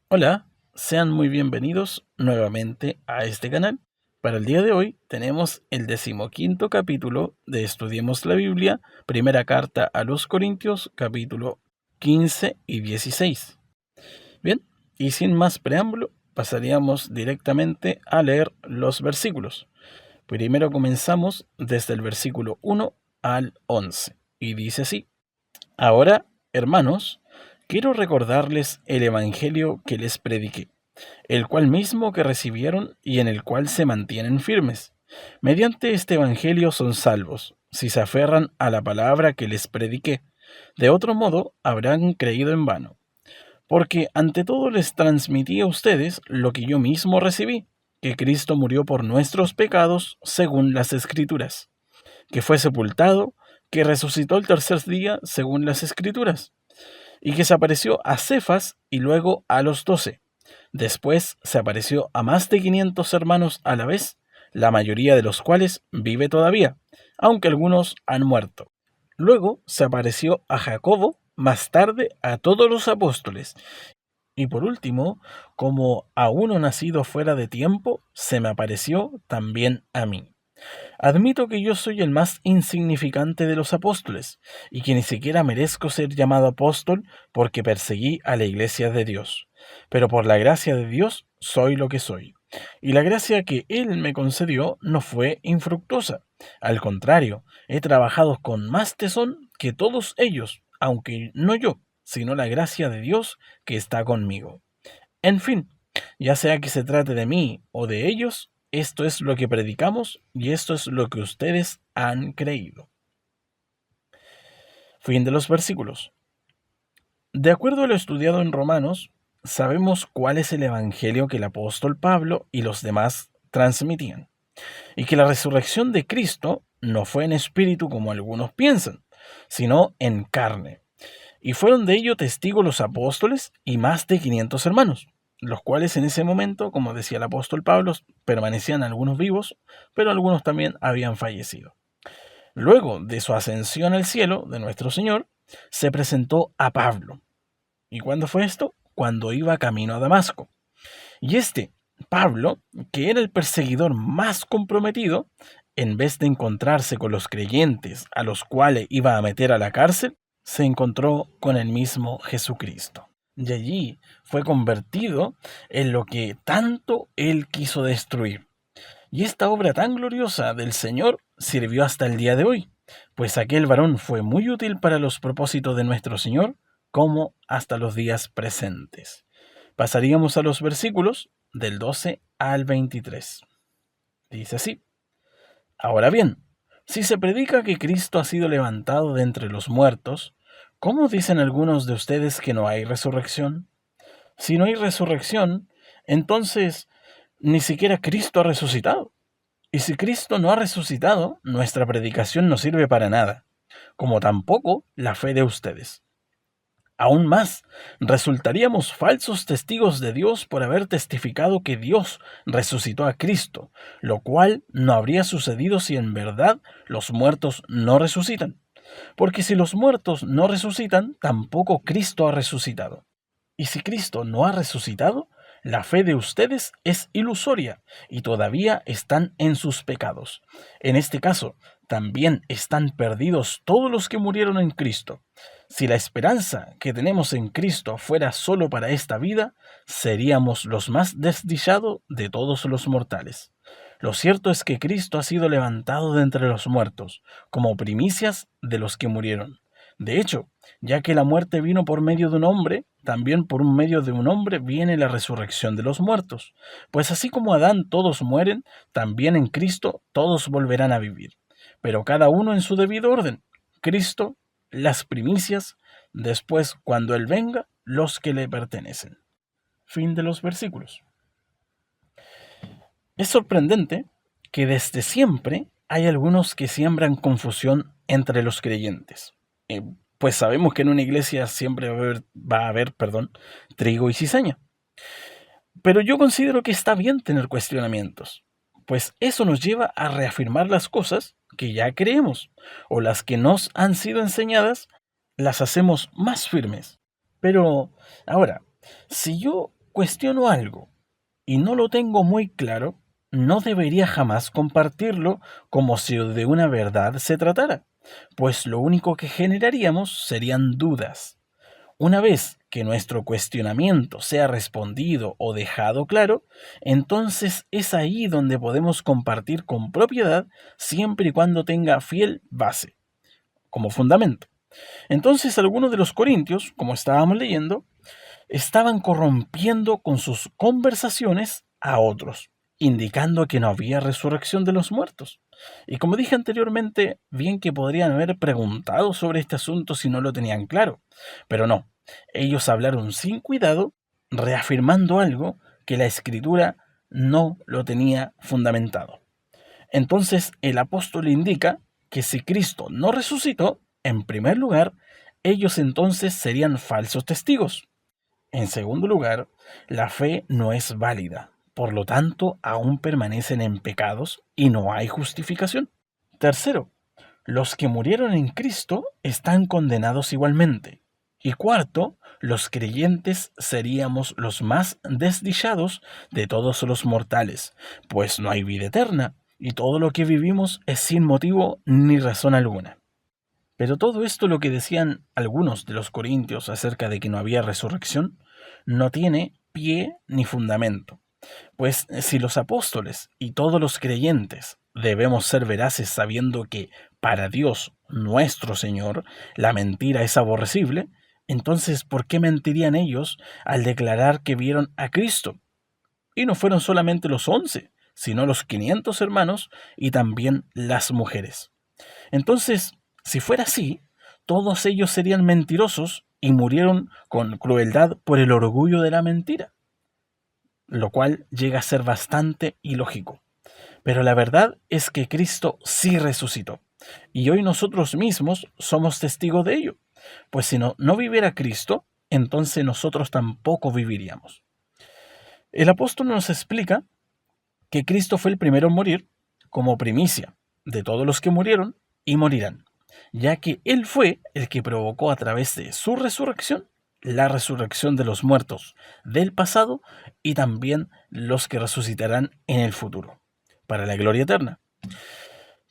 Hola, sean muy bienvenidos nuevamente a este canal. Para el día de hoy tenemos el 15º capítulo de Estudiemos la Biblia, primera carta a los Corintios, capítulo 15 y 16. Bien, y sin más preámbulo, pasaríamos directamente a leer los versículos. Primero comenzamos desde el versículo 1 al 11, y dice así: Ahora, hermanos, quiero recordarles el Evangelio que les prediqué, el cual mismo que recibieron y en el cual se mantienen firmes. Mediante este Evangelio son salvos, si se aferran a la palabra que les prediqué. De otro modo, habrán creído en vano. Porque ante todo les transmití a ustedes lo que yo mismo recibí, que Cristo murió por nuestros pecados según las Escrituras, que fue sepultado, que resucitó el tercer día según las Escrituras, y que se apareció a Cefas y luego a los 12. Después se apareció a más de 500 hermanos a la vez, la mayoría de los cuales vive todavía, aunque algunos han muerto. Luego se apareció a Jacobo, más tarde a todos los apóstoles, y por último, como a uno nacido fuera de tiempo, se me apareció también a mí. Admito que yo soy el más insignificante de los apóstoles, y que ni siquiera merezco ser llamado apóstol porque perseguí a la iglesia de Dios. Pero por la gracia de Dios soy lo que soy. Y la gracia que Él me concedió no fue infructuosa. Al contrario, he trabajado con más tesón que todos ellos, aunque no yo, sino la gracia de Dios que está conmigo. En fin, ya sea que se trate de mí o de ellos, esto es lo que predicamos y esto es lo que ustedes han creído. Fin de los versículos. De acuerdo a lo estudiado en Romanos, sabemos cuál es el evangelio que el apóstol Pablo y los demás transmitían, y que la resurrección de Cristo no fue en espíritu como algunos piensan, sino en carne. Y fueron de ello testigos los apóstoles y más de 500 hermanos, los cuales en ese momento, como decía el apóstol Pablo, permanecían algunos vivos, pero algunos también habían fallecido. Luego de su ascensión al cielo de nuestro Señor, se presentó a Pablo. ¿Y cuándo fue esto? Cuando iba camino a Damasco. Y Pablo, que era el perseguidor más comprometido, en vez de encontrarse con los creyentes a los cuales iba a meter a la cárcel, se encontró con el mismo Jesucristo. Y allí fue convertido en lo que tanto él quiso destruir. Y esta obra tan gloriosa del Señor sirvió hasta el día de hoy, pues aquel varón fue muy útil para los propósitos de nuestro Señor, como hasta los días presentes. Pasaríamos a los versículos del 12 al 23. Dice así: Ahora bien, si se predica que Cristo ha sido levantado de entre los muertos, ¿cómo dicen algunos de ustedes que no hay resurrección? Si no hay resurrección, entonces ni siquiera Cristo ha resucitado. Y si Cristo no ha resucitado, nuestra predicación no sirve para nada, como tampoco la fe de ustedes. Aún más, resultaríamos falsos testigos de Dios por haber testificado que Dios resucitó a Cristo, lo cual no habría sucedido si en verdad los muertos no resucitan. Porque si los muertos no resucitan, tampoco Cristo ha resucitado. Y si Cristo no ha resucitado, la fe de ustedes es ilusoria y todavía están en sus pecados. En este caso, también están perdidos todos los que murieron en Cristo. Si la esperanza que tenemos en Cristo fuera solo para esta vida, seríamos los más desdichados de todos los mortales. Lo cierto es que Cristo ha sido levantado de entre los muertos, como primicias de los que murieron. De hecho, ya que la muerte vino por medio de un hombre, también por un medio de un hombre viene la resurrección de los muertos. Pues así como Adán todos mueren, también en Cristo todos volverán a vivir, pero cada uno en su debido orden. Cristo, las primicias, después cuando Él venga, los que le pertenecen. Fin de los versículos. Es sorprendente que desde siempre hay algunos que siembran confusión entre los creyentes. Pues sabemos que en una iglesia siempre va a haber trigo y cizaña. Pero yo considero que está bien tener cuestionamientos, pues eso nos lleva a reafirmar las cosas que ya creemos, o las que nos han sido enseñadas, las hacemos más firmes. Pero ahora, si yo cuestiono algo y no lo tengo muy claro, no debería jamás compartirlo como si de una verdad se tratara, pues lo único que generaríamos serían dudas. Una vez que nuestro cuestionamiento sea respondido o dejado claro, entonces es ahí donde podemos compartir con propiedad siempre y cuando tenga fiel base, como fundamento. Entonces algunos de los corintios, como estábamos leyendo, estaban corrompiendo con sus conversaciones a otros, indicando que no había resurrección de los muertos. Y como dije anteriormente, bien que podrían haber preguntado sobre este asunto si no lo tenían claro, pero no, ellos hablaron sin cuidado, reafirmando algo que la escritura no lo tenía fundamentado. Entonces el apóstol indica que si Cristo no resucitó, en primer lugar, ellos entonces serían falsos testigos. En segundo lugar, la fe no es válida, por lo tanto, aún permanecen en pecados y no hay justificación. Tercero, los que murieron en Cristo están condenados igualmente. Y cuarto, los creyentes seríamos los más desdichados de todos los mortales, pues no hay vida eterna, y todo lo que vivimos es sin motivo ni razón alguna. Pero todo esto, lo que decían algunos de los corintios acerca de que no había resurrección, no tiene pie ni fundamento. Pues si los apóstoles y todos los creyentes debemos ser veraces sabiendo que para Dios, nuestro Señor, la mentira es aborrecible, entonces ¿por qué mentirían ellos al declarar que vieron a Cristo? Y no fueron solamente los 11, sino los 500 hermanos y también las mujeres. Entonces, si fuera así, todos ellos serían mentirosos y murieron con crueldad por el orgullo de la mentira, lo cual llega a ser bastante ilógico. Pero la verdad es que Cristo sí resucitó, y hoy nosotros mismos somos testigos de ello, pues si no viviera Cristo, entonces nosotros tampoco viviríamos. El apóstol nos explica que Cristo fue el primero en morir como primicia de todos los que murieron y morirán, ya que Él fue el que provocó a través de su resurrección la resurrección de los muertos del pasado y también los que resucitarán en el futuro, para la gloria eterna.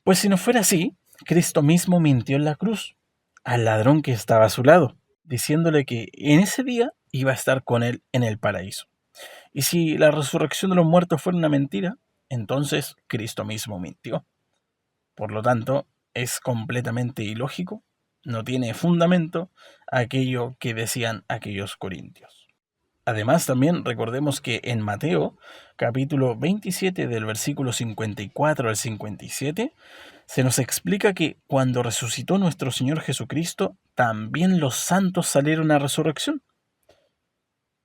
Pues si no fuera así, Cristo mismo mintió en la cruz al ladrón que estaba a su lado, diciéndole que en ese día iba a estar con él en el paraíso. Y si la resurrección de los muertos fuera una mentira, entonces Cristo mismo mintió. Por lo tanto, es completamente ilógico, no tiene fundamento aquello que decían aquellos corintios. Además, también recordemos que en Mateo, capítulo 27, del versículo 54 al 57, se nos explica que cuando resucitó nuestro Señor Jesucristo, también los santos salieron a resurrección.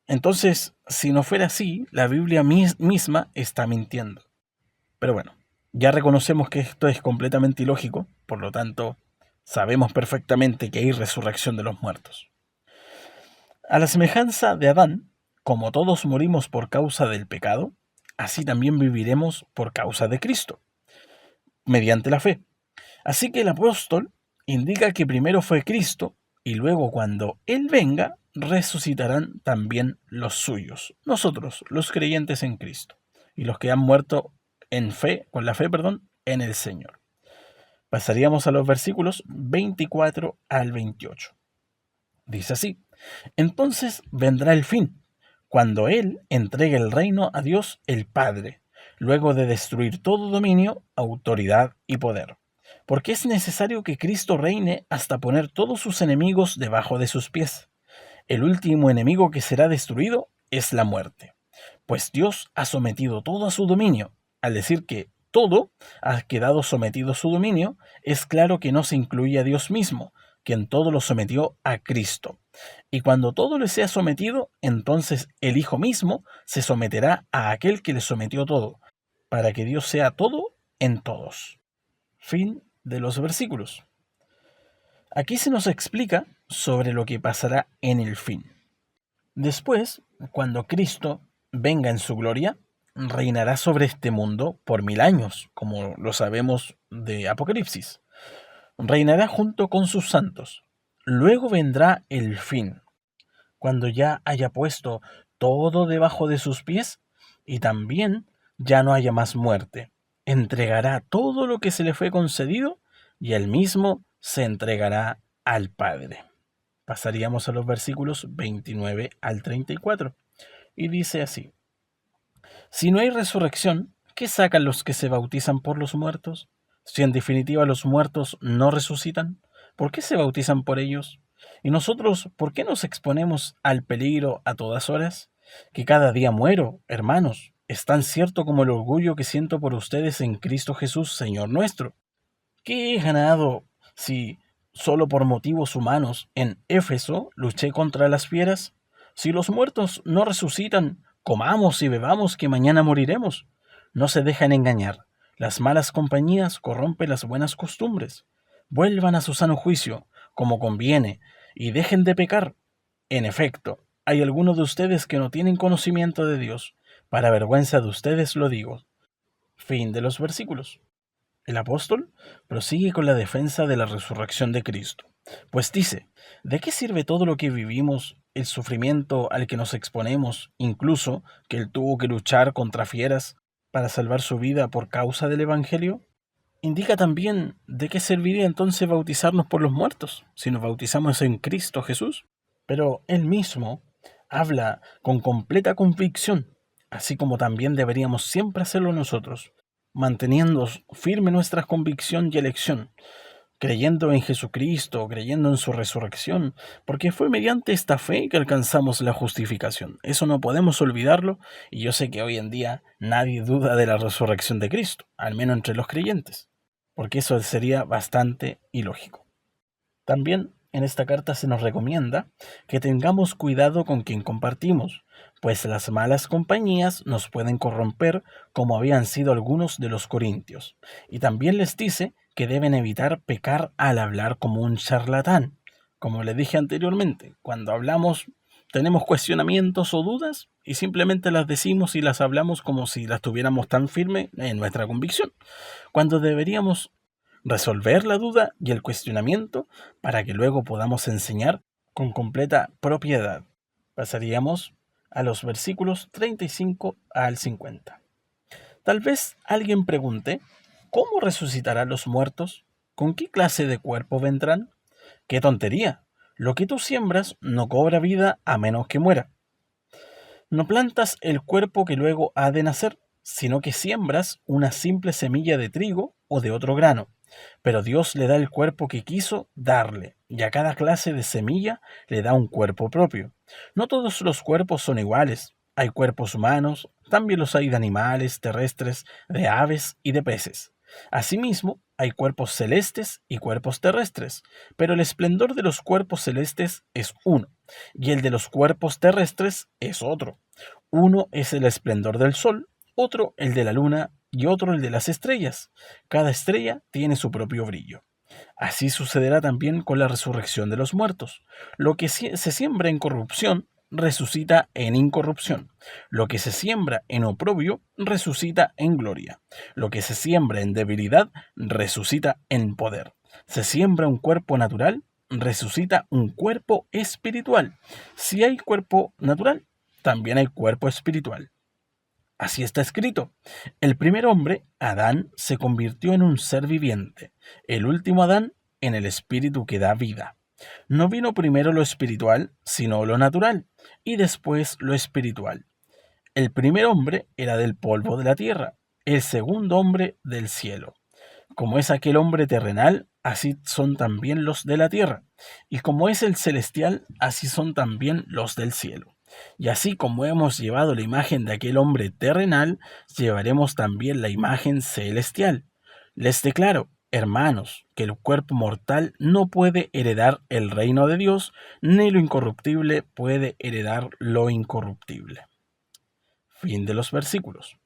Entonces, si no fuera así, la Biblia misma está mintiendo. Pero bueno, ya reconocemos que esto es completamente ilógico, por lo tanto, sabemos perfectamente que hay resurrección de los muertos. A la semejanza de Adán, como todos morimos por causa del pecado, así también viviremos por causa de Cristo, mediante la fe. Así que el apóstol indica que primero fue Cristo y luego cuando Él venga, resucitarán también los suyos, nosotros, los creyentes en Cristo, y los que han muerto en fe, con la fe, perdón, en el Señor. Pasaríamos a los versículos 24 al 28. Dice así: entonces vendrá el fin, cuando Él entregue el reino a Dios el Padre, luego de destruir todo dominio, autoridad y poder. Porque es necesario que Cristo reine hasta poner todos sus enemigos debajo de sus pies. El último enemigo que será destruido es la muerte, pues Dios ha sometido todo a su dominio. Al decir que todo ha quedado sometido a su dominio, es claro que no se incluye a Dios mismo, quien todo lo sometió a Cristo. Y cuando todo le sea sometido, entonces el Hijo mismo se someterá a aquel que le sometió todo, para que Dios sea todo en todos. Fin de los versículos. Aquí se nos explica sobre lo que pasará en el fin. Después, cuando Cristo venga en su gloria, reinará sobre este mundo por 1000 años, como lo sabemos de Apocalipsis. Reinará junto con sus santos. Luego vendrá el fin, cuando ya haya puesto todo debajo de sus pies, y también ya no haya más muerte. Entregará todo lo que se le fue concedido, y él mismo se entregará al Padre. Pasaríamos a los versículos 29 al 34, y dice así: Si no hay resurrección, ¿qué sacan los que se bautizan por los muertos? Si en definitiva los muertos no resucitan, ¿por qué se bautizan por ellos? ¿Y nosotros por qué nos exponemos al peligro a todas horas? Que cada día muero, hermanos, es tan cierto como el orgullo que siento por ustedes en Cristo Jesús, Señor nuestro. ¿Qué he ganado si solo por motivos humanos en Éfeso luché contra las fieras? Si los muertos no resucitan, comamos y bebamos que mañana moriremos. No se dejan engañar. Las malas compañías corrompen las buenas costumbres. Vuelvan a su sano juicio, como conviene, y dejen de pecar. En efecto, hay algunos de ustedes que no tienen conocimiento de Dios. Para vergüenza de ustedes lo digo. Fin de los versículos. El apóstol prosigue con la defensa de la resurrección de Cristo, pues dice: ¿de qué sirve todo lo que vivimos, el sufrimiento al que nos exponemos, incluso que él tuvo que luchar contra fieras para salvar su vida por causa del Evangelio? Indica también de qué serviría entonces bautizarnos por los muertos, si nos bautizamos en Cristo Jesús. Pero él mismo habla con completa convicción, así como también deberíamos siempre hacerlo nosotros, manteniendo firme nuestra convicción y elección, creyendo en Jesucristo, creyendo en su resurrección, porque fue mediante esta fe que alcanzamos la justificación. Eso no podemos olvidarlo, y yo sé que hoy en día nadie duda de la resurrección de Cristo, al menos entre los creyentes, porque eso sería bastante ilógico. También en esta carta se nos recomienda que tengamos cuidado con quien compartimos, pues las malas compañías nos pueden corromper, como habían sido algunos de los corintios. Y también les dice que deben evitar pecar al hablar como un charlatán. Como les dije anteriormente, cuando hablamos tenemos cuestionamientos o dudas y simplemente las decimos y las hablamos como si las tuviéramos tan firme en nuestra convicción, cuando deberíamos resolver la duda y el cuestionamiento para que luego podamos enseñar con completa propiedad. Pasaríamos a los versículos 35 al 50. Tal vez alguien pregunte: ¿cómo resucitarán los muertos? ¿Con qué clase de cuerpo vendrán? ¡Qué tontería! Lo que tú siembras no cobra vida a menos que muera. No plantas el cuerpo que luego ha de nacer, sino que siembras una simple semilla de trigo o de otro grano. Pero Dios le da el cuerpo que quiso darle, y a cada clase de semilla le da un cuerpo propio. No todos los cuerpos son iguales. Hay cuerpos humanos, también los hay de animales, terrestres, de aves y de peces. Asimismo, hay cuerpos celestes y cuerpos terrestres, pero el esplendor de los cuerpos celestes es uno, y el de los cuerpos terrestres es otro. Uno es el esplendor del sol, otro el de la luna y otro el de las estrellas. Cada estrella tiene su propio brillo. Así sucederá también con la resurrección de los muertos. Lo que se siembra en corrupción, resucita en incorrupción. Lo que se siembra en oprobio, resucita en gloria. Lo que se siembra en debilidad, resucita en poder. Se siembra un cuerpo natural, resucita un cuerpo espiritual. Si hay cuerpo natural, también hay cuerpo espiritual. Así está escrito: el primer hombre, Adán, se convirtió en un ser viviente, el último Adán en el espíritu que da vida. No vino primero lo espiritual, sino lo natural, y después lo espiritual. El primer hombre era del polvo de la tierra, el segundo hombre del cielo. Como es aquel hombre terrenal, así son también los de la tierra, y como es el celestial, así son también los del cielo. Y así como hemos llevado la imagen de aquel hombre terrenal, llevaremos también la imagen celestial. Les declaro, hermanos, que el cuerpo mortal no puede heredar el reino de Dios, ni lo incorruptible puede heredar lo incorruptible. Fin de los versículos.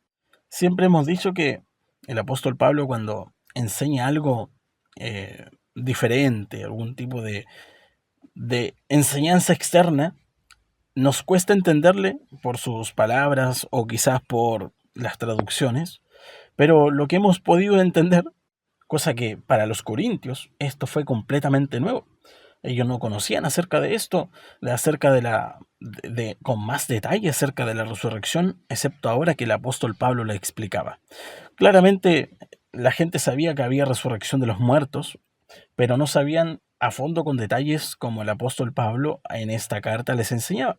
Siempre hemos dicho que el apóstol Pablo, cuando enseña algo diferente, algún tipo de enseñanza externa, nos cuesta entenderle por sus palabras o quizás por las traducciones, pero lo que hemos podido entender, cosa que para los corintios esto fue completamente nuevo. Ellos no conocían acerca de esto, acerca de con más detalle acerca de la resurrección, excepto ahora que el apóstol Pablo la explicaba. Claramente, la gente sabía que había resurrección de los muertos, pero no sabían a fondo con detalles como el apóstol Pablo en esta carta les enseñaba.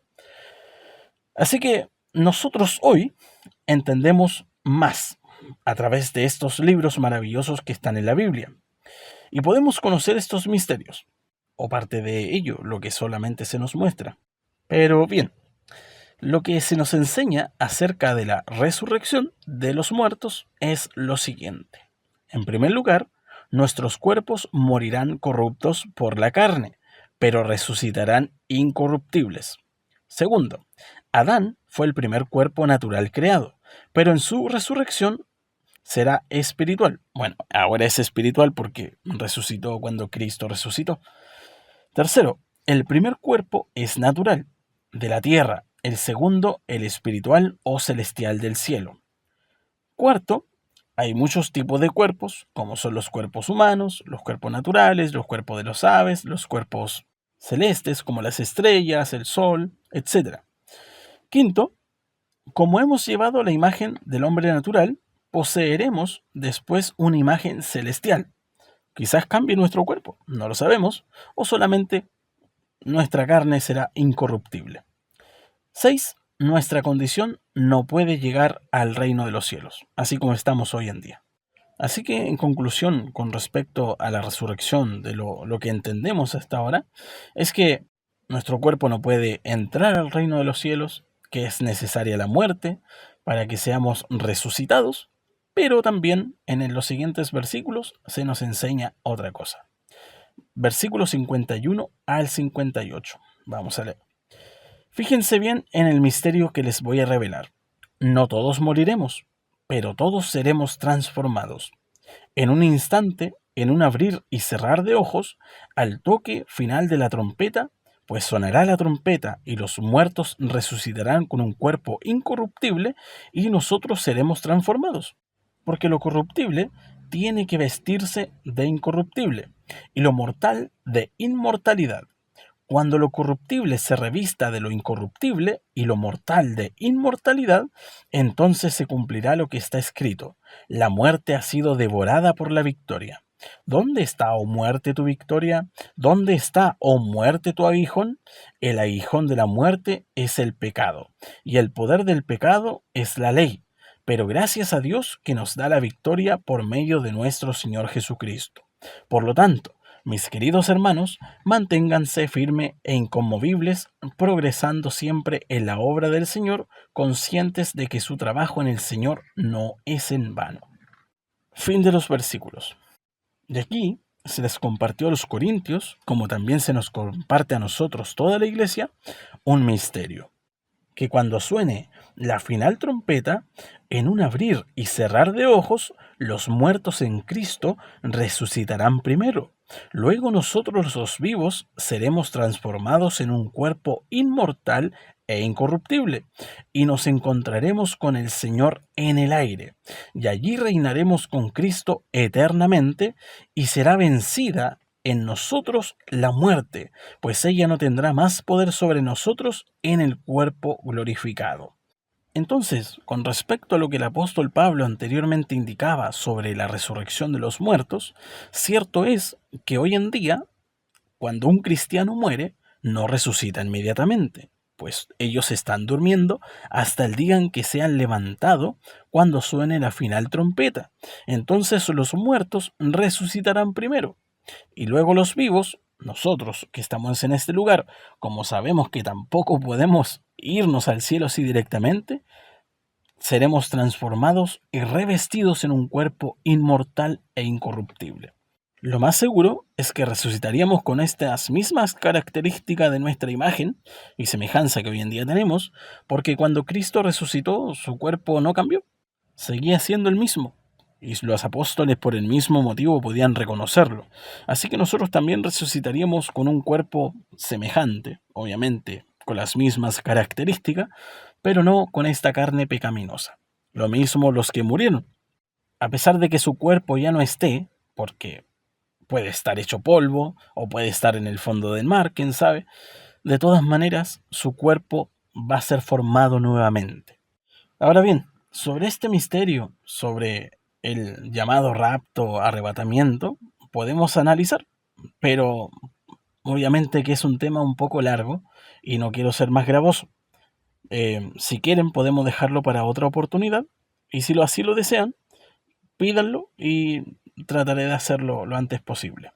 Así que nosotros hoy entendemos más a través de estos libros maravillosos que están en la Biblia y podemos conocer estos misterios, o parte de ello, lo que solamente se nos muestra. Pero bien, lo que se nos enseña acerca de la resurrección de los muertos es lo siguiente. En primer lugar, nuestros cuerpos morirán corruptos por la carne, pero resucitarán incorruptibles. Segundo, Adán fue el primer cuerpo natural creado, pero en su resurrección será espiritual. Bueno, ahora es espiritual porque resucitó cuando Cristo resucitó. Tercero, el primer cuerpo es natural, de la tierra, el segundo, el espiritual o celestial del cielo. Cuarto, hay muchos tipos de cuerpos, como son los cuerpos humanos, los cuerpos naturales, los cuerpos de los aves, los cuerpos celestes, como las estrellas, el sol, etc. Quinto, como hemos llevado la imagen del hombre natural, poseeremos después una imagen celestial. Quizás cambie nuestro cuerpo, no lo sabemos, o solamente nuestra carne será incorruptible. 6. Nuestra condición no puede llegar al reino de los cielos, así como estamos hoy en día. Así que, en conclusión, con respecto a la resurrección de lo que entendemos hasta ahora, es que nuestro cuerpo no puede entrar al reino de los cielos, que es necesaria la muerte para que seamos resucitados, pero también en los siguientes versículos se nos enseña otra cosa. Versículos 51 al 58. Vamos a leer. Fíjense bien en el misterio que les voy a revelar. No todos moriremos, pero todos seremos transformados. En un instante, en un abrir y cerrar de ojos, al toque final de la trompeta, pues sonará la trompeta y los muertos resucitarán con un cuerpo incorruptible y nosotros seremos transformados. Porque lo corruptible tiene que vestirse de incorruptible y lo mortal de inmortalidad. Cuando lo corruptible se revista de lo incorruptible y lo mortal de inmortalidad, entonces se cumplirá lo que está escrito. La muerte ha sido devorada por la victoria. ¿Dónde está, oh muerte, tu victoria? ¿Dónde está, oh muerte, tu aguijón? El aguijón de la muerte es el pecado, y el poder del pecado es la ley. Pero gracias a Dios que nos da la victoria por medio de nuestro Señor Jesucristo. Por lo tanto, mis queridos hermanos, manténganse firmes e inconmovibles, progresando siempre en la obra del Señor, conscientes de que su trabajo en el Señor no es en vano. Fin de los versículos. De aquí se les compartió a los corintios, como también se nos comparte a nosotros toda la iglesia, un misterio. Que cuando suene la final trompeta, en un abrir y cerrar de ojos, los muertos en Cristo resucitarán primero. Luego nosotros los vivos seremos transformados en un cuerpo inmortal e incorruptible, y nos encontraremos con el Señor en el aire, y allí reinaremos con Cristo eternamente, y será vencida en nosotros la muerte, pues ella no tendrá más poder sobre nosotros en el cuerpo glorificado. Entonces, con respecto a lo que el apóstol Pablo anteriormente indicaba sobre la resurrección de los muertos, cierto es que hoy en día, cuando un cristiano muere, no resucita inmediatamente, pues ellos están durmiendo hasta el día en que sean levantados cuando suene la final trompeta. Entonces los muertos resucitarán primero. Y luego los vivos, nosotros que estamos en este lugar, como sabemos que tampoco podemos irnos al cielo así directamente, seremos transformados y revestidos en un cuerpo inmortal e incorruptible. Lo más seguro es que resucitaríamos con estas mismas características de nuestra imagen y semejanza que hoy en día tenemos, porque cuando Cristo resucitó, su cuerpo no cambió, seguía siendo el mismo. Y los apóstoles por el mismo motivo podían reconocerlo. Así que nosotros también resucitaríamos con un cuerpo semejante, obviamente con las mismas características, pero no con esta carne pecaminosa. Lo mismo los que murieron. A pesar de que su cuerpo ya no esté, porque puede estar hecho polvo o puede estar en el fondo del mar, quién sabe. De todas maneras, su cuerpo va a ser formado nuevamente. Ahora bien, sobre este misterio, sobre el llamado rapto, arrebatamiento, podemos analizar, pero obviamente que es un tema un poco largo y no quiero ser más gravoso. Si quieren, podemos dejarlo para otra oportunidad y si así lo desean, pídanlo y trataré de hacerlo lo antes posible.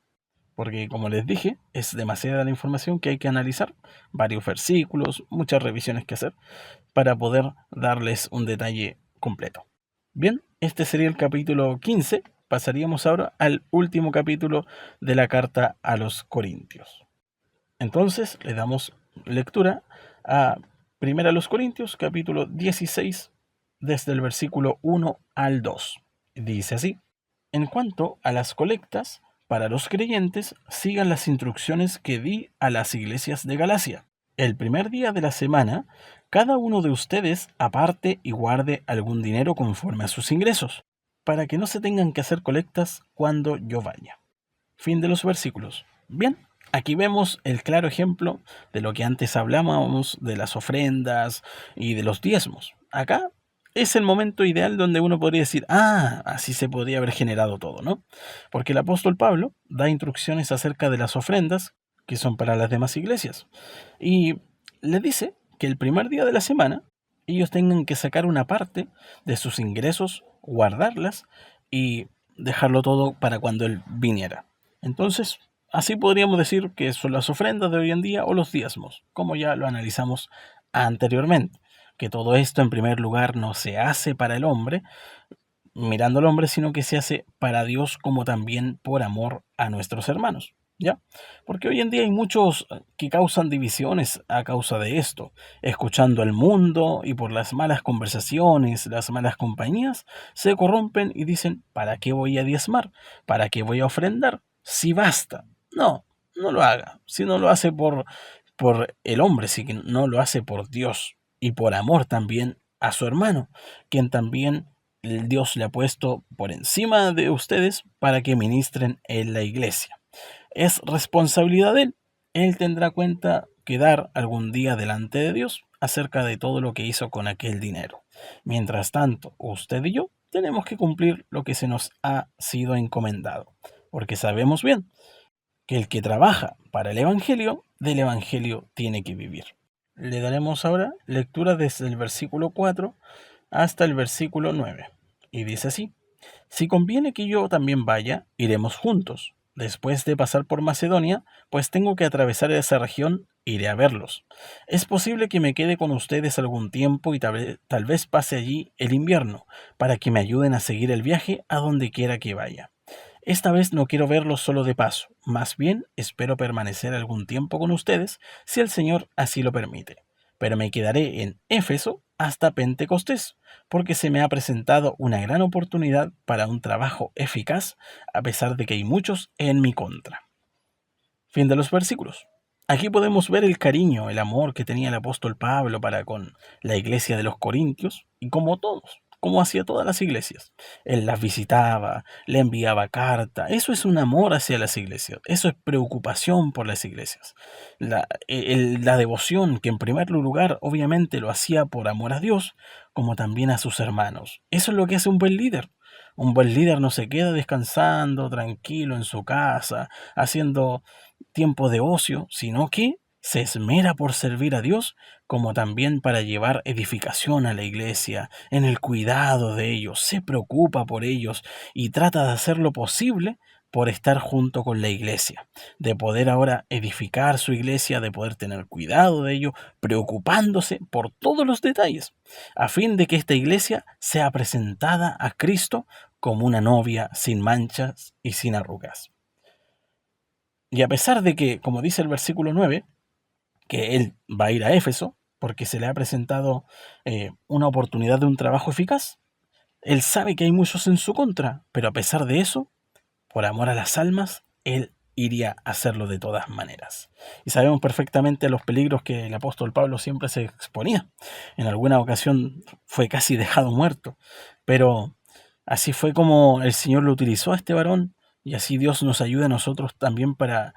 Porque como les dije, es demasiada la información que hay que analizar, varios versículos, muchas revisiones que hacer para poder darles un detalle completo. Bien, este sería el capítulo 15. Pasaríamos ahora al último capítulo de la carta a los Corintios. Entonces le damos lectura a 1 Corintios, capítulo 16, desde el versículo 1 al 2. Dice así: en cuanto a las colectas, para los creyentes, sigan las instrucciones que di a las iglesias de Galacia. El primer día de la semana, cada uno de ustedes aparte y guarde algún dinero conforme a sus ingresos, para que no se tengan que hacer colectas cuando yo vaya. Fin de los versículos. Bien, aquí vemos el claro ejemplo de lo que antes hablábamos de las ofrendas y de los diezmos. Acá es el momento ideal donde uno podría decir, así se podría haber generado todo, ¿no? Porque el apóstol Pablo da instrucciones acerca de las ofrendas que son para las demás iglesias. Y le dice que el primer día de la semana ellos tengan que sacar una parte de sus ingresos, guardarlas y dejarlo todo para cuando él viniera. Entonces, así podríamos decir que son las ofrendas de hoy en día o los diezmos, como ya lo analizamos anteriormente, que todo esto en primer lugar no se hace para el hombre, mirando al hombre, sino que se hace para Dios como también por amor a nuestros hermanos, ¿ya? Porque hoy en día hay muchos que causan divisiones a causa de esto, escuchando al mundo y por las malas conversaciones, las malas compañías, se corrompen y dicen, ¿para qué voy a diezmar? ¿Para qué voy a ofrendar? Si basta. No, no lo haga. Si no lo hace por el hombre, si no lo hace por Dios y por amor también a su hermano, quien también Dios le ha puesto por encima de ustedes para que ministren en la iglesia. Es responsabilidad de él. Él tendrá cuenta que dar algún día delante de Dios acerca de todo lo que hizo con aquel dinero. Mientras tanto, usted y yo tenemos que cumplir lo que se nos ha sido encomendado, porque sabemos bien que el que trabaja para el Evangelio, del Evangelio tiene que vivir. Le daremos ahora lectura desde el versículo 4 hasta el versículo 9. Y dice así: si conviene que yo también vaya, iremos juntos. Después de pasar por Macedonia, pues tengo que atravesar esa región, iré a verlos. Es posible que me quede con ustedes algún tiempo y tal vez pase allí el invierno, para que me ayuden a seguir el viaje a donde quiera que vaya. Esta vez no quiero verlos solo de paso, más bien espero permanecer algún tiempo con ustedes, si el Señor así lo permite. Pero me quedaré en Éfeso hasta Pentecostés, porque se me ha presentado una gran oportunidad para un trabajo eficaz, a pesar de que hay muchos en mi contra. Fin de los versículos. Aquí podemos ver el cariño, el amor que tenía el apóstol Pablo para con la iglesia de los Corintios, y como todos, como hacía todas las iglesias. Él las visitaba, le enviaba carta. Eso es un amor hacia las iglesias, eso es preocupación por las iglesias. La devoción, que en primer lugar obviamente lo hacía por amor a Dios, como también a sus hermanos. Eso es lo que hace un buen líder. Un buen líder no se queda descansando tranquilo en su casa, haciendo tiempo de ocio, sino que se esmera por servir a Dios, como también para llevar edificación a la iglesia, en el cuidado de ellos, se preocupa por ellos y trata de hacer lo posible por estar junto con la iglesia, de poder ahora edificar su iglesia, de poder tener cuidado de ello, preocupándose por todos los detalles, a fin de que esta iglesia sea presentada a Cristo como una novia sin manchas y sin arrugas. Y a pesar de que, como dice el versículo 9, que él va a ir a Éfeso porque se le ha presentado una oportunidad de un trabajo eficaz, él sabe que hay muchos en su contra, pero a pesar de eso, por amor a las almas, él iría a hacerlo de todas maneras. Y sabemos perfectamente los peligros que el apóstol Pablo siempre se exponía. En alguna ocasión fue casi dejado muerto, pero así fue como el Señor lo utilizó a este varón Y así Dios nos ayuda a nosotros también para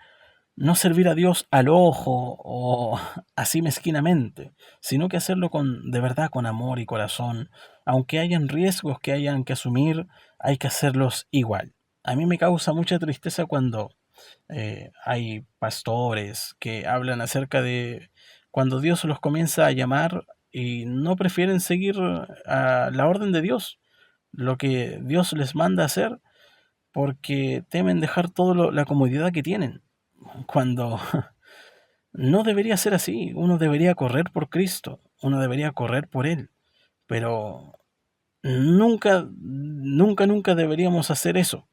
no servir a Dios al ojo o así mezquinamente, sino que hacerlo de verdad, con amor y corazón. Aunque hayan riesgos que hayan que asumir, hay que hacerlos igual. A mí me causa mucha tristeza cuando hay pastores que hablan acerca de cuando Dios los comienza a llamar y no prefieren seguir a la orden de Dios, lo que Dios les manda hacer, porque temen dejar toda la comodidad que tienen, cuando no debería ser así. Uno debería correr por Cristo, uno debería correr por Él, pero nunca, nunca, nunca deberíamos hacer eso.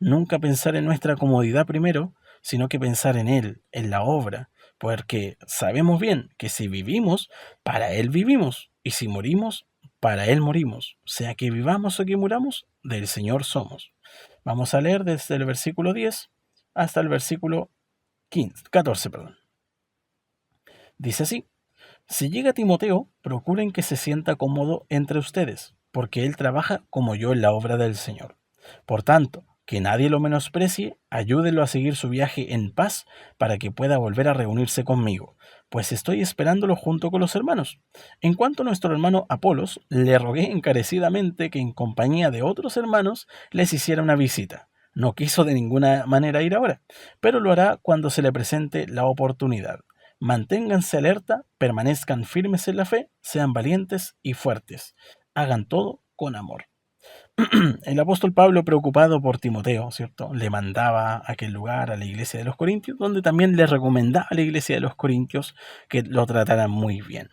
Nunca pensar en nuestra comodidad primero, sino que pensar en Él, en la obra, porque sabemos bien que si vivimos, para Él vivimos, y si morimos, para Él morimos. Sea que vivamos o que muramos, del Señor somos. Vamos a leer desde el versículo 10 hasta el versículo 14, perdón. Dice así: si llega Timoteo, procuren que se sienta cómodo entre ustedes, porque él trabaja como yo en la obra del Señor. Por tanto, que nadie lo menosprecie, ayúdenlo a seguir su viaje en paz para que pueda volver a reunirse conmigo, pues estoy esperándolo junto con los hermanos. En cuanto a nuestro hermano Apolos, le rogué encarecidamente que en compañía de otros hermanos les hiciera una visita. No quiso de ninguna manera ir ahora, pero lo hará cuando se le presente la oportunidad. Manténganse alerta, permanezcan firmes en la fe, sean valientes y fuertes. Hagan todo con amor. El apóstol Pablo, preocupado por Timoteo, ¿cierto?, le mandaba a aquel lugar, a la iglesia de los Corintios, donde también le recomendaba a la iglesia de los Corintios que lo trataran muy bien.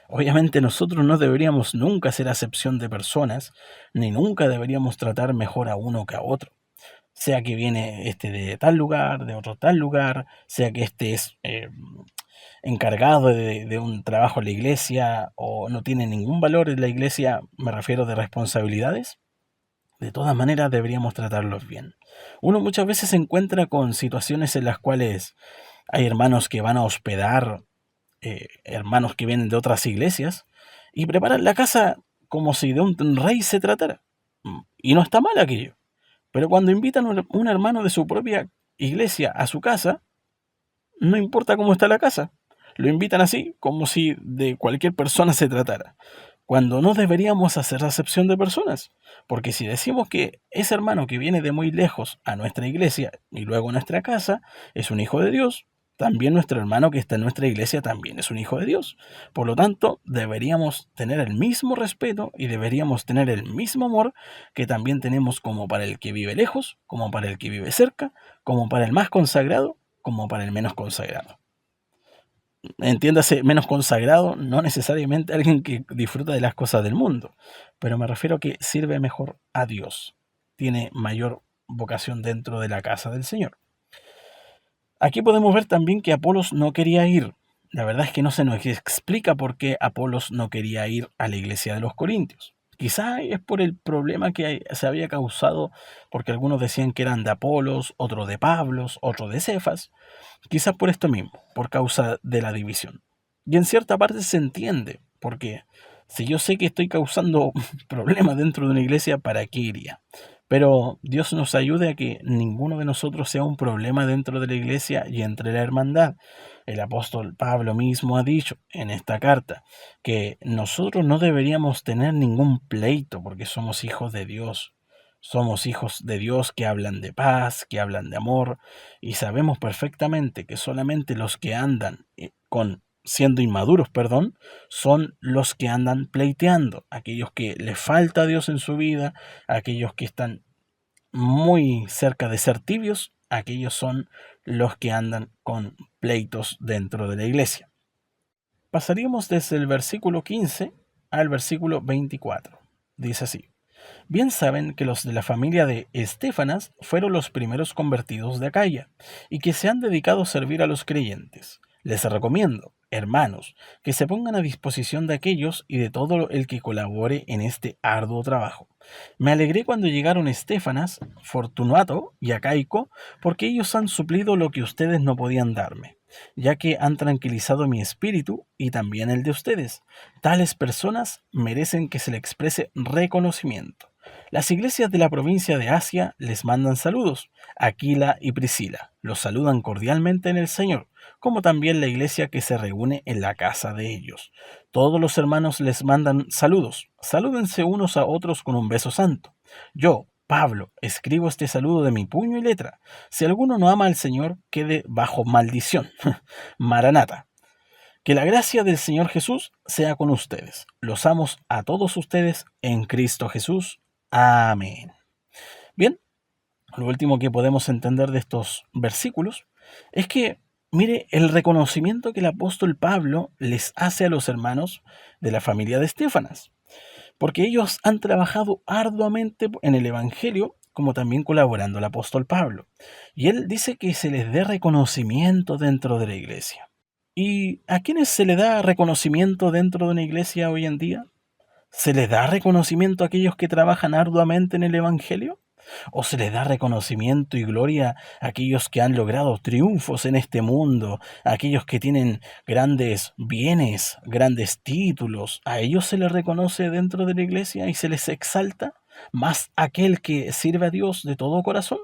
Obviamente nosotros no deberíamos nunca hacer acepción de personas, ni nunca deberíamos tratar mejor a uno que a otro. Sea que viene este de tal lugar, de otro tal lugar, sea que este es encargado de un trabajo en la iglesia o no tiene ningún valor en la iglesia, me refiero de responsabilidades, de todas maneras deberíamos tratarlos bien. Uno muchas veces se encuentra con situaciones en las cuales hay hermanos que van a hospedar, hermanos que vienen de otras iglesias, y preparan la casa como si de un rey se tratara. Y no está mal aquello. Pero cuando invitan a un hermano de su propia iglesia a su casa, no importa cómo está la casa. Lo invitan así, como si de cualquier persona se tratara, cuando no deberíamos hacer acepción de personas, porque si decimos que ese hermano que viene de muy lejos a nuestra iglesia y luego a nuestra casa es un hijo de Dios, también nuestro hermano que está en nuestra iglesia también es un hijo de Dios. Por lo tanto, deberíamos tener el mismo respeto y deberíamos tener el mismo amor que también tenemos como para el que vive lejos, como para el que vive cerca, como para el más consagrado, como para el menos consagrado. Entiéndase, menos consagrado, no necesariamente alguien que disfruta de las cosas del mundo, pero me refiero a que sirve mejor a Dios, tiene mayor vocación dentro de la casa del Señor. Aquí podemos ver también que Apolos no quería ir. La verdad es que no se nos explica por qué Apolos no quería ir a la iglesia de los Corintios. Quizá es por el problema que se había causado, porque algunos decían que eran de Apolos, otros de Pablos, otros de Cefas. Quizás por esto mismo, por causa de la división. Y en cierta parte se entiende, porque si yo sé que estoy causando problemas dentro de una iglesia, ¿para qué iría? Pero Dios nos ayude a que ninguno de nosotros sea un problema dentro de la iglesia y entre la hermandad. El apóstol Pablo mismo ha dicho en esta carta que nosotros no deberíamos tener ningún pleito porque somos hijos de Dios. Somos hijos de Dios que hablan de paz, que hablan de amor, y sabemos perfectamente que solamente los que andan siendo inmaduros, perdón, son los que andan pleiteando, aquellos que les falta a Dios en su vida, aquellos que están muy cerca de ser tibios, aquellos son los que andan con pleitos dentro de la iglesia. Pasaríamos desde el versículo 15 al versículo 24. Dice así: bien saben que los de la familia de Estéfanas fueron los primeros convertidos de Acaya, y que se han dedicado a servir a los creyentes. Les recomiendo, hermanos, que se pongan a disposición de aquellos y de todo el que colabore en este arduo trabajo. Me alegré cuando llegaron Estéfanas, Fortunato y Acaico, porque ellos han suplido lo que ustedes no podían darme, ya que han tranquilizado mi espíritu y también el de ustedes. Tales personas merecen que se le exprese reconocimiento. Las iglesias de la provincia de Asia les mandan saludos. Aquila y Priscila los saludan cordialmente en el Señor, como también la iglesia que se reúne en la casa de ellos. Todos los hermanos les mandan saludos. Salúdense unos a otros con un beso santo. Yo, Pablo, escribo este saludo de mi puño y letra. Si alguno no ama al Señor, quede bajo maldición. Maranata. Que la gracia del Señor Jesús sea con ustedes. Los amo a todos ustedes en Cristo Jesús. Amén. Bien, lo último que podemos entender de estos versículos es que, mire, el reconocimiento que el apóstol Pablo les hace a los hermanos de la familia de Estéfanas, porque ellos han trabajado arduamente en el Evangelio, como también colaborando el apóstol Pablo. Y él dice que se les dé reconocimiento dentro de la iglesia. ¿Y a quiénes se le da reconocimiento dentro de una iglesia hoy en día? ¿Se les da reconocimiento a aquellos que trabajan arduamente en el Evangelio? ¿O se les da reconocimiento y gloria a aquellos que han logrado triunfos en este mundo, a aquellos que tienen grandes bienes, grandes títulos? ¿A ellos se les reconoce dentro de la iglesia y se les exalta más aquel que sirve a Dios de todo corazón?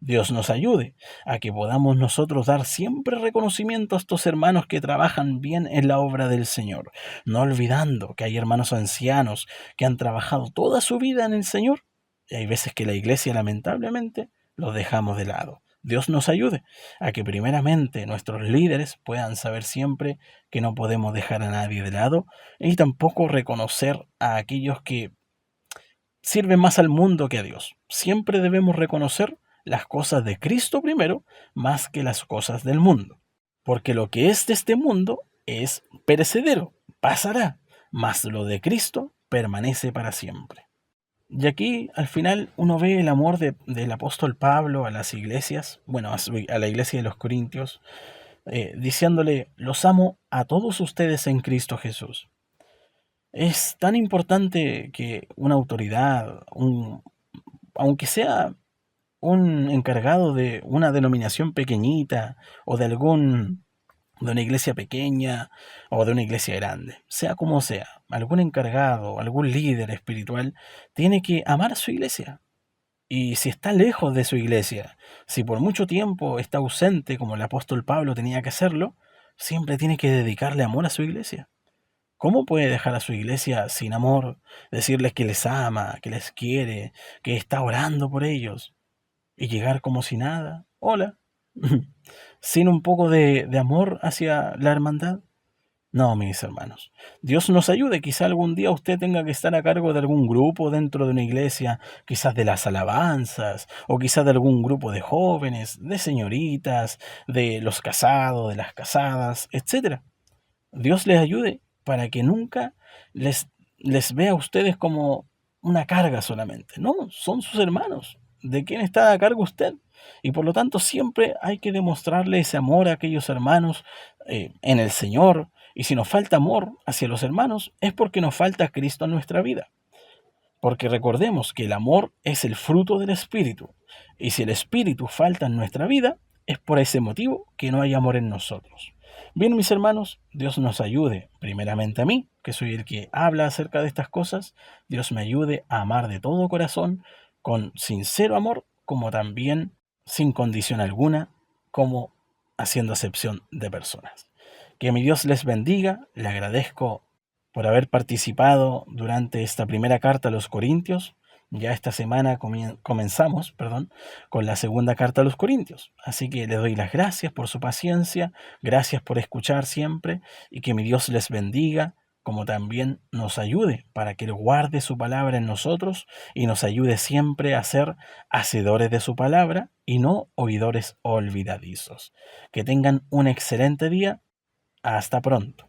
Dios nos ayude a que podamos nosotros dar siempre reconocimiento a estos hermanos que trabajan bien en la obra del Señor, no olvidando que hay hermanos ancianos que han trabajado toda su vida en el Señor y hay veces que la iglesia lamentablemente los dejamos de lado. Dios nos ayude a que primeramente nuestros líderes puedan saber siempre que no podemos dejar a nadie de lado y tampoco reconocer a aquellos que sirven más al mundo que a Dios. Siempre debemos reconocer las cosas de Cristo primero, más que las cosas del mundo. Porque lo que es de este mundo es perecedero, pasará, mas lo de Cristo permanece para siempre. Y aquí al final uno ve el amor del apóstol Pablo a las iglesias, bueno, a la iglesia de los Corintios, diciéndole, los amo a todos ustedes en Cristo Jesús. Es tan importante que una autoridad, aunque sea un encargado de una denominación pequeñita o de una iglesia pequeña o de una iglesia grande, sea como sea, algún encargado, algún líder espiritual tiene que amar a su iglesia. Y si está lejos de su iglesia, si por mucho tiempo está ausente como el apóstol Pablo tenía que hacerlo, siempre tiene que dedicarle amor a su iglesia. ¿Cómo puede dejar a su iglesia sin amor, decirles que les ama, que les quiere, que está orando por ellos y llegar como si nada? Hola. Sin un poco de amor hacia la hermandad. No, mis hermanos. Dios nos ayude. Quizá algún día usted tenga que estar a cargo de algún grupo dentro de una iglesia, quizás de las alabanzas, o quizás de algún grupo de jóvenes, de señoritas, de los casados, de las casadas, etcétera. Dios les ayude para que nunca les, les vea a ustedes como una carga solamente. No, son sus hermanos. ¿De quién está a cargo usted? Y por lo tanto siempre hay que demostrarle ese amor a aquellos hermanos en el Señor. Y si nos falta amor hacia los hermanos, es porque nos falta Cristo en nuestra vida. Porque recordemos que el amor es el fruto del Espíritu. Y si el Espíritu falta en nuestra vida, es por ese motivo que no hay amor en nosotros. Bien, mis hermanos, Dios nos ayude, primeramente a mí, que soy el que habla acerca de estas cosas. Dios me ayude a amar de todo corazón, con sincero amor, como también sin condición alguna, como haciendo acepción de personas. Que mi Dios les bendiga, le agradezco por haber participado durante esta primera carta a los Corintios. Ya esta semana comenzamos, con la segunda carta a los Corintios. Así que le doy las gracias por su paciencia, gracias por escuchar siempre y que mi Dios les bendiga, como también nos ayude para que Él guarde su palabra en nosotros y nos ayude siempre a ser hacedores de su palabra y no oidores olvidadizos. Que tengan un excelente día. Hasta pronto.